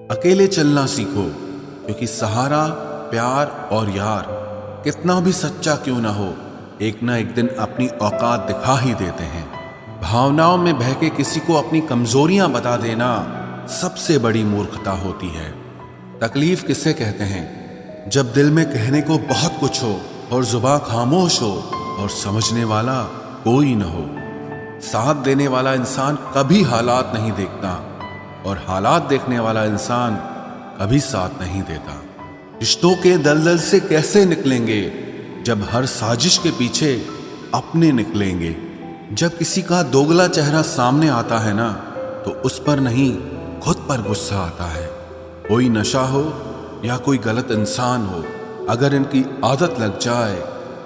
अकेले चलना सीखो, क्योंकि सहारा, प्यार और यार कितना भी सच्चा क्यों ना हो, एक ना एक दिन अपनी औकात दिखा ही देते हैं। भावनाओं में बह के किसी को अपनी कमजोरियां बता देना सबसे बड़ी मूर्खता होती है। तकलीफ किसे कहते हैं? जब दिल में कहने को बहुत कुछ हो और जुबान खामोश हो और समझने वाला कोई न हो। साथ देने वाला इंसान कभी हालात नहीं देखता और हालात देखने वाला इंसान कभी साथ नहीं देता। रिश्तों के दलदल से कैसे निकलेंगे जब हर साजिश के पीछे अपने निकलेंगे। जब किसी का दोगला चेहरा सामने आता है ना, तो उस पर नहीं खुद पर गुस्सा आता है। कोई नशा हो या कोई गलत इंसान हो, अगर इनकी आदत लग जाए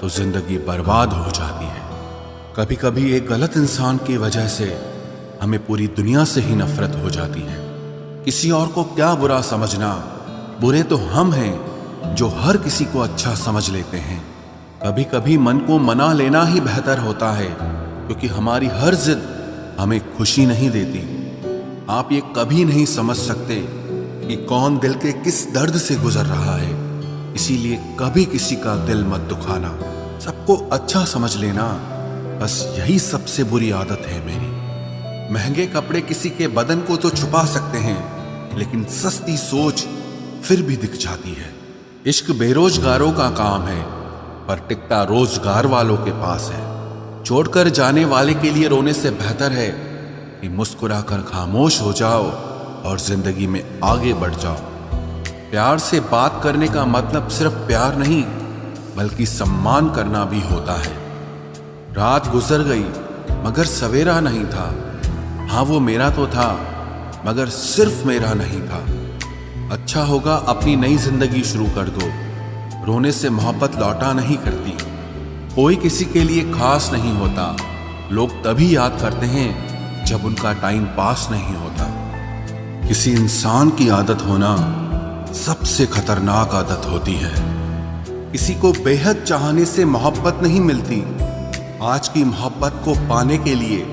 तो जिंदगी बर्बाद हो जाती है। कभी कभी एक गलत इंसान की वजह से हमें पूरी दुनिया से ही नफरत हो जाती है। किसी और को क्या बुरा समझना, बुरे तो हम हैं जो हर किसी को अच्छा समझ लेते हैं। कभी कभी मन को मना लेना ही बेहतर होता है, क्योंकि हमारी हर जिद हमें खुशी नहीं देती। आप ये कभी नहीं समझ सकते कि कौन दिल के किस दर्द से गुजर रहा है, इसीलिए कभी किसी का दिल मत दुखाना। सबको अच्छा समझ लेना, बस यही सबसे बुरी आदत है मेरी। महंगे कपड़े किसी के बदन को तो छुपा सकते हैं, लेकिन सस्ती सोच फिर भी दिख जाती है। इश्क बेरोजगारों का काम है, पर टिकता रोजगार वालों के पास है। छोड़कर जाने वाले के लिए रोने से बेहतर है कि मुस्कुराकर खामोश हो जाओ और जिंदगी में आगे बढ़ जाओ। प्यार से बात करने का मतलब सिर्फ प्यार नहीं, बल्कि सम्मान करना भी होता है। रात गुजर गई मगर सवेरा नहीं था। हाँ, वो मेरा तो था, मगर सिर्फ मेरा नहीं था। अच्छा होगा अपनी नई जिंदगी शुरू कर दो। रोने से मोहब्बत लौटा नहीं करती। कोई किसी के लिए खास नहीं होता। लोग तभी याद करते हैं जब उनका टाइम पास नहीं होता। किसी इंसान की आदत होना सबसे खतरनाक आदत होती है। किसी को बेहद चाहने से मोहब्बत नहीं मिलती। आज की मोहब्बत को पाने के लिए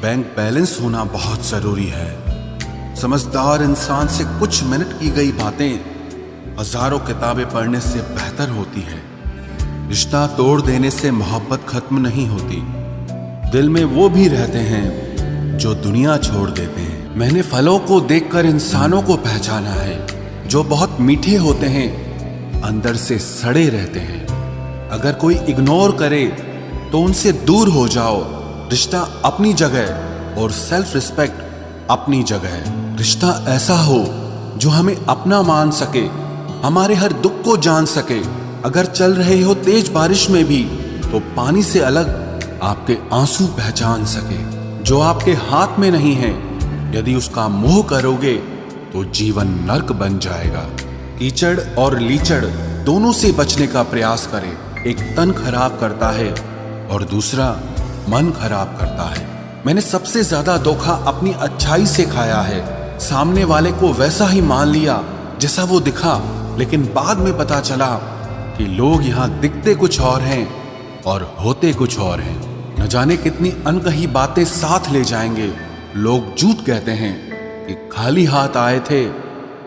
बैंक बैलेंस होना बहुत जरूरी है। समझदार इंसान से कुछ मिनट की गई बातें हजारों किताबें पढ़ने से बेहतर होती है। रिश्ता तोड़ देने से मोहब्बत खत्म नहीं होती। दिल में वो भी रहते हैं जो दुनिया छोड़ देते हैं। मैंने फलों को देखकर इंसानों को पहचाना है, जो बहुत मीठे होते हैं, अंदर से सड़े रहते हैं। अगर कोई इग्नोर करे तो उनसे दूर हो जाओ। रिश्ता अपनी जगह और सेल्फ रिस्पेक्ट अपनी जगह। रिश्ता ऐसा हो जो हमें अपना मान सके, हमारे हर दुख को जान सके। अगर चल रहे हो तेज बारिश में भी, तो पानी से अलग आपके आंसू पहचान सके। जो आपके हाथ में नहीं है, यदि उसका मोह करोगे तो जीवन नर्क बन जाएगा। कीचड़ और लीचड़ दोनों से बचने का प्रयास करें। एक तन खराब करता है और दूसरा मन खराब करता है। मैंने सबसे ज्यादा धोखा अपनी अच्छाई से खाया है। सामने वाले को वैसा ही मान लिया जैसा वो दिखा, लेकिन बाद में पता चला कि लोग यहाँ दिखते कुछ और हैं और होते कुछ और हैं। न जाने कितनी अनकही बातें साथ ले जाएंगे। लोग झूठ कहते हैं कि खाली हाथ आए थे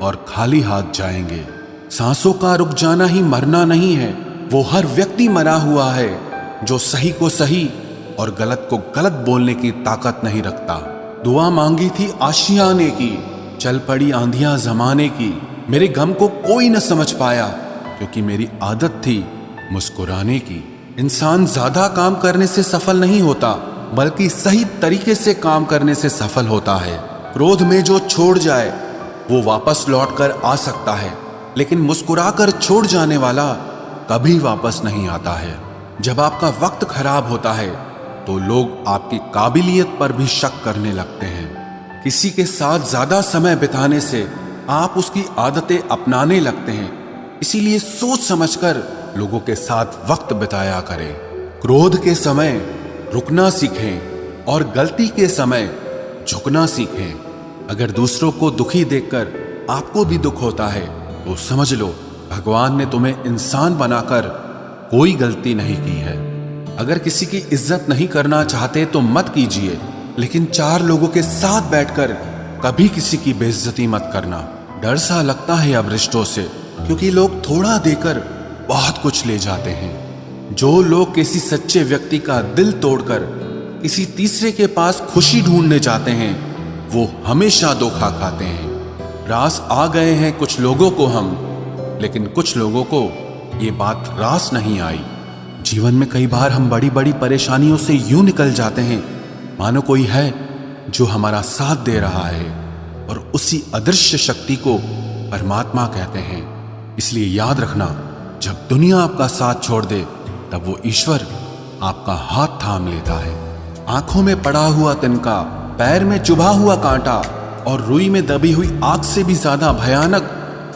और खाली हाथ जाएंगे। सांसों का रुक जाना ही मरना नहीं है। वो हर व्यक्ति मरा हुआ है जो सही को सही और गलत को गलत बोलने की ताकत नहीं रखता। दुआ मांगी थी आशियाने की, चल पड़ी आंधियां जमाने की। मेरे गम को कोई न समझ पाया, क्योंकि मेरी आदत थी मुस्कुराने की। इंसान ज्यादा काम करने से सफल नहीं होता, बल्कि सही तरीके से काम करने से सफल होता है। क्रोध में जो छोड़ जाए वो वापस लौट कर आ सकता है, लेकिन मुस्कुराकर छोड़ जाने वाला कभी वापस नहीं आता है। जब आपका वक्त खराब होता है तो लोग आपकी काबिलियत पर भी शक करने लगते हैं। किसी के साथ ज्यादा समय बिताने से आप उसकी आदतें अपनाने लगते हैं। इसीलिए सोच समझकर लोगों के साथ वक्त बिताया करें। क्रोध के समय रुकना सीखें और गलती के समय झुकना सीखें। अगर दूसरों को दुखी देखकर आपको भी दुख होता है तो समझ लो भगवान ने तुम्हें इंसान बनाकर कोई गलती नहीं की है। अगर किसी की इज्जत नहीं करना चाहते तो मत कीजिए, लेकिन चार लोगों के साथ बैठकर कभी किसी की बेइज्जती मत करना। डर सा लगता है अब रिश्तों से, क्योंकि लोग थोड़ा देकर बहुत कुछ ले जाते हैं। जो लोग किसी सच्चे व्यक्ति का दिल तोड़कर किसी तीसरे के पास खुशी ढूंढने जाते हैं, वो हमेशा धोखा खाते हैं। रास आ गए हैं कुछ लोगों को हम, लेकिन कुछ लोगों को ये बात रास नहीं आई। जीवन में कई बार हम बड़ी बड़ी परेशानियों से यूं निकल जाते हैं मानो कोई है जो हमारा साथ दे रहा है, और उसी अदृश्य शक्ति को परमात्मा कहते हैं। इसलिए याद रखना, जब दुनिया आपका साथ छोड़ दे तब वो ईश्वर आपका हाथ थाम लेता है। आंखों में पड़ा हुआ तिनका, पैर में चुभा हुआ कांटा और रुई में दबी हुई आग से भी ज्यादा भयानक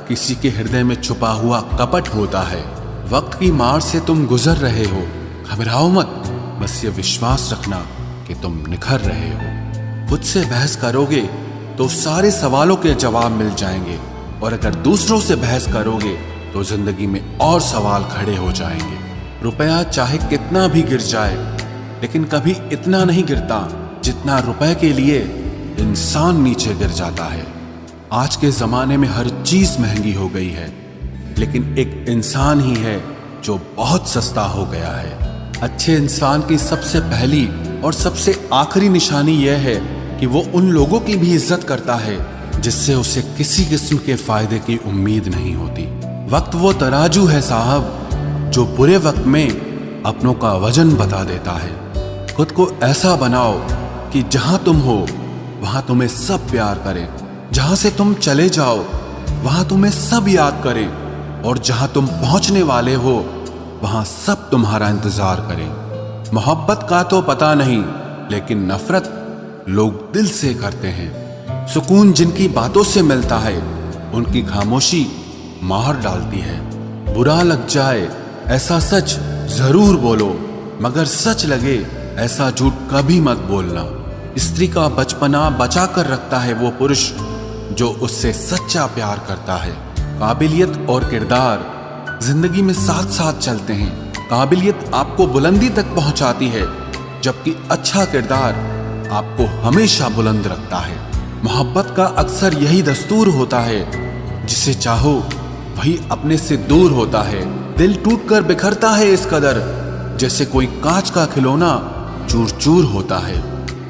किसी के हृदय में छुपा हुआ कपट होता है। वक्त की मार से तुम गुजर रहे हो, घबराओ मत, बस ये विश्वास रखना कि तुम निखर रहे हो। खुद से बहस करोगे तो सारे सवालों के जवाब मिल जाएंगे, और अगर दूसरों से बहस करोगे तो जिंदगी में और सवाल खड़े हो जाएंगे। रुपया चाहे कितना भी गिर जाए, लेकिन कभी इतना नहीं गिरता जितना रुपए के लिए इंसान नीचे गिर जाता है। आज के जमाने में हर चीज महंगी हो गई है, लेकिन एक इंसान ही है जो बहुत सस्ता हो गया है। अच्छे इंसान की सबसे पहली और सबसे आखिरी निशानी यह है कि वो उन लोगों की भी इज्जत करता है जिससे उसे किसी किस्म के फायदे की उम्मीद नहीं होती। वक्त वो तराजू है साहब जो बुरे वक्त में अपनों का वजन बता देता है। खुद को ऐसा बनाओ कि जहां तुम हो वहां तुम्हें सब प्यार करें, जहां से तुम चले जाओ वहां तुम्हें सब याद करें, और जहां तुम पहुंचने वाले हो वहां सब तुम्हारा इंतजार करें। मोहब्बत का तो पता नहीं, लेकिन नफरत लोग दिल से करते हैं। सुकून जिनकी बातों से मिलता है उनकी खामोशी मार डालती है। बुरा लग जाए ऐसा सच जरूर बोलो, मगर सच लगे ऐसा झूठ कभी मत बोलना। स्त्री का बचपना बचा कर रखता है वो पुरुष जो उससे सच्चा प्यार करता है। काबिलियत और किरदार जिंदगी में साथ साथ चलते हैं। काबिलियत आपको बुलंदी तक पहुंचाती है, जबकि अच्छा किरदार आपको हमेशा बुलंद रखता है। मोहब्बत का अक्सर यही दस्तूर होता है, जिसे चाहो वही अपने से दूर होता है। दिल टूटकर बिखरता है इस कदर, जैसे कोई कांच का खिलौना चूर चूर होता है।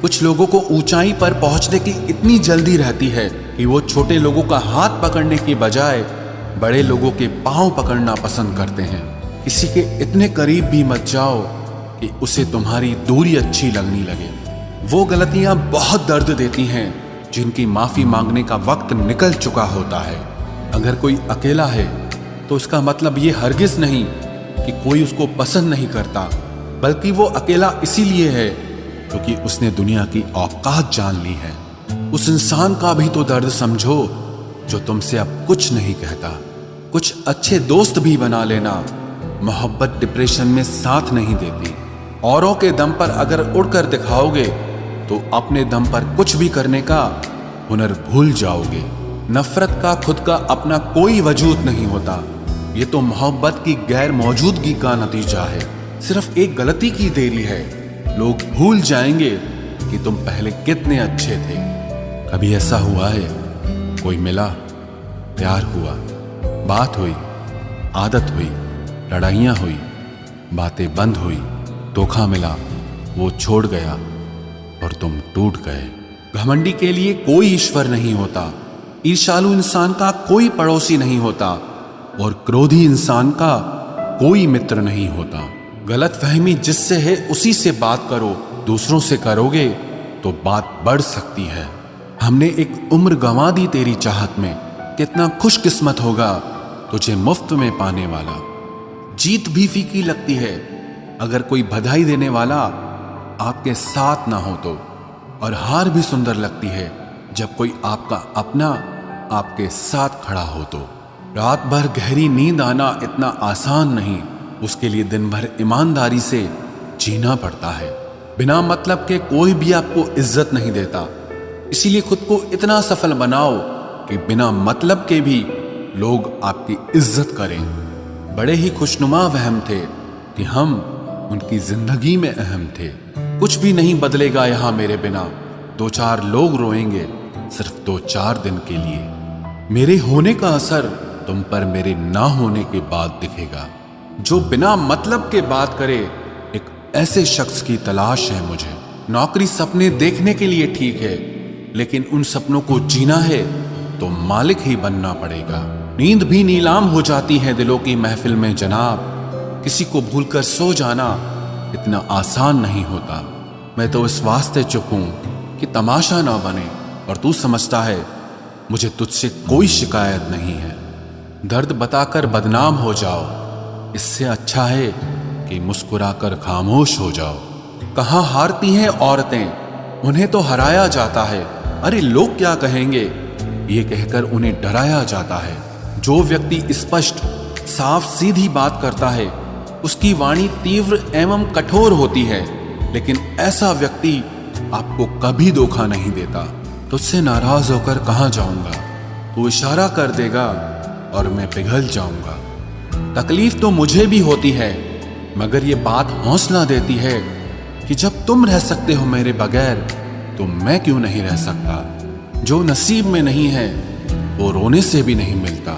कुछ लोगों को ऊंचाई पर पहुंचने की इतनी जल्दी रहती है कि वो छोटे लोगों का हाथ पकड़ने की बजाय बड़े लोगों के पांव पकड़ना पसंद करते हैं। किसी के इतने करीब भी मत जाओ कि उसे तुम्हारी दूरी अच्छी लगने लगे। वो गलतियां बहुत दर्द देती हैं जिनकी माफी मांगने का वक्त निकल चुका होता है। अगर कोई अकेला है तो उसका मतलब ये हरगिज नहीं कि कोई उसको पसंद नहीं करता, बल्कि वो अकेला इसीलिए है क्योंकि उसने दुनिया की औकात जान ली है। उस इंसान का भी तो दर्द समझो जो तुमसे अब कुछ नहीं कहता। कुछ अच्छे दोस्त भी बना लेना। मोहब्बत डिप्रेशन में साथ नहीं देती। औरों के दम पर अगर उड़कर दिखाओगे तो अपने दम पर कुछ भी करने का हुनर भूल जाओगे। नफरत का खुद का अपना कोई वजूद नहीं होता। ये तो मोहब्बत की गैर मौजूदगी का नतीजा है। सिर्फ एक गलती की देरी है। लोग भूल जाएंगे कि तुम पहले कितने अच्छे थे। कभी ऐसा हुआ है कोई मिला, प्यार हुआ, बात हुई, आदत हुई, लड़ाइयाँ हुई, बातें बंद हुई, धोखा मिला, वो छोड़ गया और तुम टूट गए। घमंडी के लिए कोई ईश्वर नहीं होता। ईर्ष्यालु इंसान का कोई पड़ोसी नहीं होता, और क्रोधी इंसान का कोई मित्र नहीं होता। गलतफहमी जिससे है उसी से बात करो। दूसरों से करोगे तो बात बढ़ सकती है। हमने एक उम्र गंवा दी तेरी चाहत में। कितना खुशकिस्मत होगा तुझे मुफ्त में पाने वाला। जीत भी फीकी लगती है अगर कोई बधाई देने वाला आपके साथ ना हो तो, और हार भी सुंदर लगती है जब कोई आपका अपना आपके साथ खड़ा हो तो। रात भर गहरी नींद आना इतना आसान नहीं, उसके लिए दिन भर ईमानदारी से जीना पड़ता है। बिना मतलब के कोई भी आपको इज्जत नहीं देता, इसीलिए खुद को इतना सफल बनाओ कि बिना मतलब के भी लोग आपकी इज्जत करें। बड़े ही खुशनुमा वहम थे कि हम उनकी जिंदगी में अहम थे। कुछ भी नहीं बदलेगा यहाँ मेरे बिना। दो चार लोग रोएंगे सिर्फ 2-4 दिन के लिए। मेरे होने का असर तुम पर मेरे ना होने के बाद दिखेगा। जो बिना मतलब के बात करे, एक ऐसे शख्स की तलाश है मुझे। नौकरी सपने देखने के लिए ठीक है, लेकिन उन सपनों को जीना है तो मालिक ही बनना पड़ेगा। नींद भी नीलाम हो जाती है दिलों की महफिल में जनाब। किसी को भूलकर सो जाना इतना आसान नहीं होता। मैं तो इस वास्ते चुप हूं कि तमाशा ना बने, और तू समझता है मुझे तुझसे कोई शिकायत नहीं है। दर्द बताकर बदनाम हो जाओ, इससे अच्छा है कि मुस्कुराकर खामोश हो जाओ। कहाँ हारती हैं औरतें, उन्हें तो हराया जाता है। अरे लोग क्या कहेंगे, ये कहकर उन्हें डराया जाता है। जो व्यक्ति स्पष्ट साफ सीधी बात करता है, उसकी वाणी तीव्र एवं कठोर होती है, लेकिन ऐसा व्यक्ति आपको कभी धोखा नहीं देता। तुझसे नाराज होकर कहाँ जाऊंगा, तू इशारा कर देगा और मैं पिघल जाऊंगा। तकलीफ तो मुझे भी होती है, मगर ये बात हौसला देती है कि जब तुम रह सकते हो मेरे बगैर, तो मैं क्यों नहीं रह सकता। जो नसीब में नहीं है वो रोने से भी नहीं मिलता।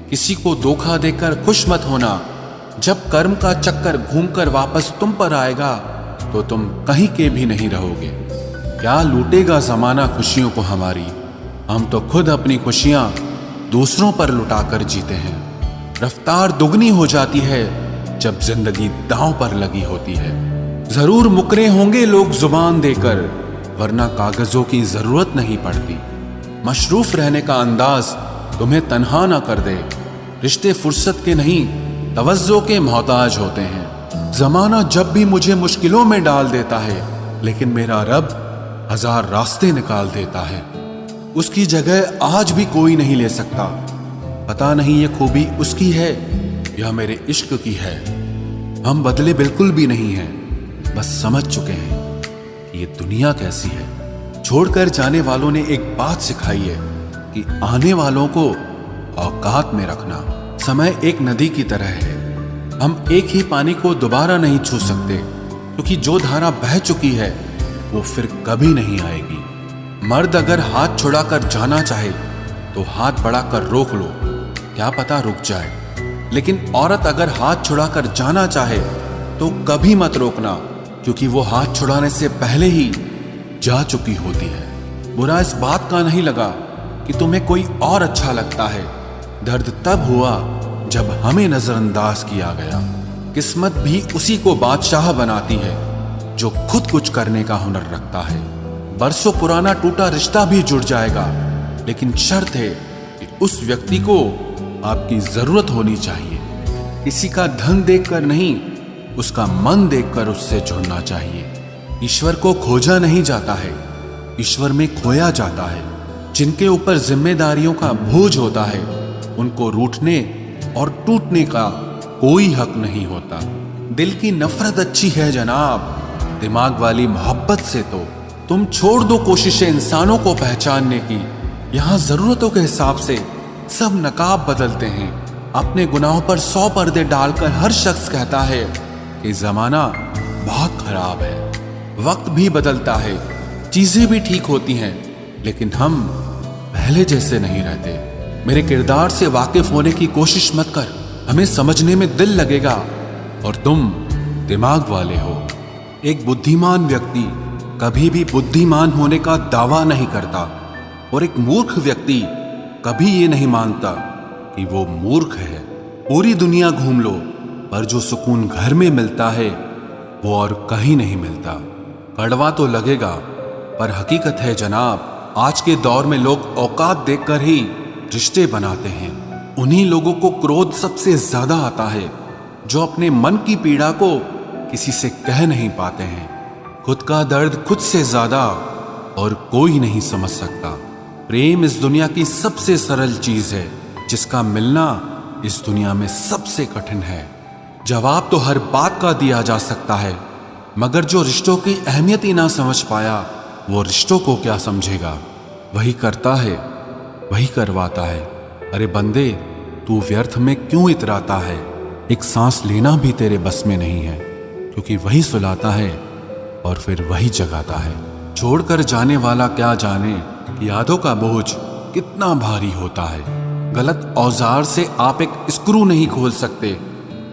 किसी को धोखा देकर खुश मत होना। जब कर्म का चक्कर घूमकर वापस तुम पर आएगा तो तुम कहीं के भी नहीं रहोगे। क्या लूटेगा जमाना खुशियों को हमारी, हम तो खुद अपनी खुशियां दूसरों पर लुटाकर जीते हैं। रफ्तार दुगनी हो जाती है जब जिंदगी दांव पर लगी होती है। जरूर मुकरे होंगे लोग जुबान देकर, वरना कागजों की जरूरत नहीं पड़ती। मशरूफ रहने का अंदाज तुम्हें तन्हा ना कर दे। रिश्ते फुर्सत के नहीं, तवज्जो के मोहताज होते हैं। जमाना जब भी मुझे मुश्किलों में डाल देता है, लेकिन मेरा रब हजार रास्ते निकाल देता है। उसकी जगह आज भी कोई नहीं ले सकता। पता नहीं ये खूबी उसकी है या मेरे इश्क की है। हम बदले बिल्कुल भी नहीं हैं, बस समझ चुके हैं कि ये दुनिया कैसी है। छोड़कर जाने वालों ने एक बात सिखाई है कि आने वालों को औकात में रखना। समय एक नदी की तरह है, हम एक ही पानी को दोबारा नहीं छू सकते, क्योंकि जो धारा बह चुकी है वो फिर कभी नहीं आएगी। मर्द अगर हाथ छुड़ाकर जाना चाहे तो हाथ बढ़ाकर रोक लो, क्या पता रुक जाए। लेकिन औरत अगर हाथ छुड़ाकर जाना चाहे तो कभी मत रोकना, क्योंकि वो हाथ छुड़ाने से पहले ही जा चुकी होती है। बुरा इस बात का नहीं लगा कि तुम्हें कोई और अच्छा लगता है। दर्द तब हुआ जब हमें नजरअंदाज किया गया। किस्मत भी उसी को बादशाह बनाती है जो खुद कुछ करने का हुनर रखता है। बरसों पुराना टूटा रिश्ता भी जुड़ जाएगा, लेकिन शर्त है कि उस व्यक्ति को आपकी जरूरत होनी चाहिए। किसी का धन देखकर नहीं, उसका मन देखकर उससे जुड़ना चाहिए। ईश्वर को खोजा नहीं जाता है, ईश्वर में खोया जाता है। जिनके ऊपर जिम्मेदारियों का बोझ होता है, उनको रूठने और टूटने का कोई हक नहीं होता। दिल की नफरत अच्छी है जनाब, दिमाग वाली मोहब्बत से तो तुम छोड़ दो कोशिशें इंसानों को पहचानने की। यहाँ जरूरतों के हिसाब से सब नकाब बदलते हैं। अपने गुनाहों पर 100 पर्दे डालकर हर शख्स कहता है कि जमाना बहुत खराब है। वक्त भी बदलता है, चीजें भी ठीक होती हैं, लेकिन हम पहले जैसे नहीं रहते। मेरे किरदार से वाकिफ होने की कोशिश मत कर, हमें समझने में दिल लगेगा और तुम दिमाग वाले हो। एक बुद्धिमान व्यक्ति कभी भी बुद्धिमान होने का दावा नहीं करता, और एक मूर्ख व्यक्ति कभी ये नहीं मानता कि वो मूर्ख है। पूरी दुनिया घूम लो, पर जो सुकून घर में मिलता है वो और कहीं नहीं मिलता। कड़वा तो लगेगा, पर हकीकत है जनाब। आज के दौर में लोग औकात देखकर ही रिश्ते बनाते हैं। उन्हीं लोगों को क्रोध सबसे ज्यादा आता है जो अपने मन की पीड़ा को किसी से कह नहीं पाते हैं। खुद का दर्द खुद से ज्यादा और कोई नहीं समझ सकता। प्रेम इस दुनिया की सबसे सरल चीज है, जिसका मिलना इस दुनिया में सबसे कठिन है। जवाब तो हर बात का दिया जा सकता है, मगर जो रिश्तों की अहमियत ही ना समझ पाया, वो रिश्तों को क्या समझेगा। वही करता है, वही करवाता है। अरे बंदे, तू व्यर्थ में क्यों इतराता है। एक सांस लेना भी तेरे बस में नहीं है, क्योंकि वही सुलाता है और फिर वही जगाता है। छोड़कर जाने वाला क्या जाने, यादों का बोझ कितना भारी होता है। गलत औजार से आप एक स्क्रू नहीं खोल सकते,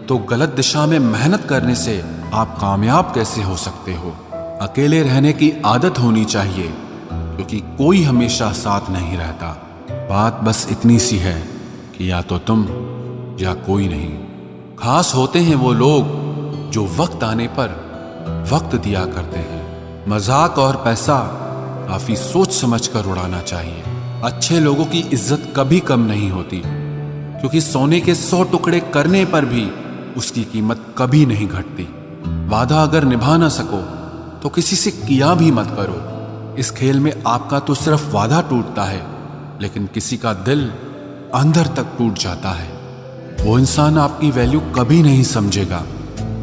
तो गलत दिशा में मेहनत करने से आप कामयाब कैसे हो सकते हो। अकेले रहने की आदत होनी चाहिए, क्योंकि कोई हमेशा साथ नहीं रहता। बात बस इतनी सी है कि या तो तुम या कोई नहीं। खास होते हैं वो लोग जो वक्त आने पर वक्त दिया करते हैं। मजाक और पैसा काफी सोच समझ कर उड़ाना चाहिए। अच्छे लोगों की इज्जत कभी कम नहीं होती, क्योंकि सोने के 100 टुकड़े करने पर भी उसकी कीमत कभी नहीं घटती। वादा अगर निभा ना सको तो किसी से किया भी मत करो। इस खेल में आपका तो सिर्फ वादा टूटता है, लेकिन किसी का दिल अंदर तक टूट जाता है। वो इंसान आपकी वैल्यू कभी नहीं समझेगा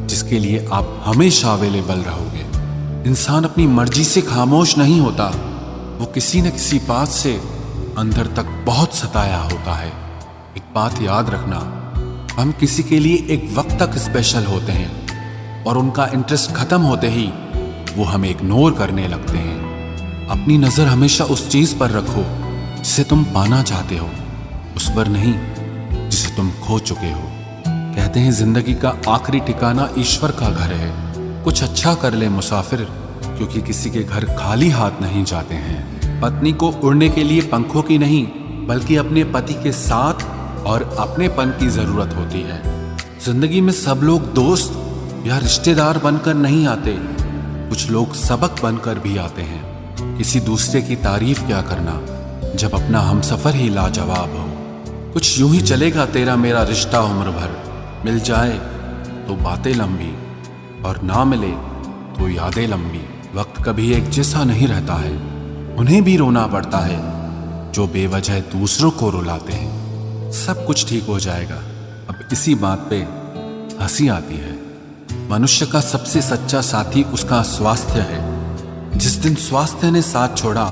जिसके लिए आप हमेशा अवेलेबल रहोगे। इंसान अपनी मर्जी से खामोश नहीं होता, वो किसी न किसी बात से अंदर तक बहुत सताया होता है। एक बात याद रखना, हम किसी के लिए एक वक्त तक स्पेशल होते हैं और उनका इंटरेस्ट खत्म होते ही वो हमें इग्नोर करने लगते हैं। अपनी नजर हमेशा उस चीज पर रखो जिसे तुम पाना चाहते हो, उस पर नहीं जिसे तुम खो चुके हो। कहते हैं जिंदगी का आखिरी ठिकाना ईश्वर का घर है। कुछ अच्छा कर ले मुसाफिर, क्योंकि किसी के घर खाली हाथ नहीं जाते हैं। पत्नी को उड़ने के लिए पंखों की नहीं, बल्कि अपने पति के साथ और अपनेपन की जरूरत होती है। जिंदगी में सब लोग दोस्त या रिश्तेदार बनकर नहीं आते, कुछ लोग सबक बनकर भी आते हैं। किसी दूसरे की तारीफ क्या करना जब अपना हमसफर ही लाजवाब हो। कुछ यूं ही चलेगा तेरा मेरा रिश्ता उम्र भर, मिल जाए तो बातें लंबी और ना मिले तो यादें लंबी। वक्त कभी एक जैसा नहीं रहता है, उन्हें भी रोना पड़ता है जो बेवजह दूसरों को रुलाते हैं। सब कुछ ठीक हो जाएगा। अब इसी बात पे हंसी आती है। मनुष्य का सबसे सच्चा साथी उसका स्वास्थ्य है। जिस दिन स्वास्थ्य ने साथ छोड़ा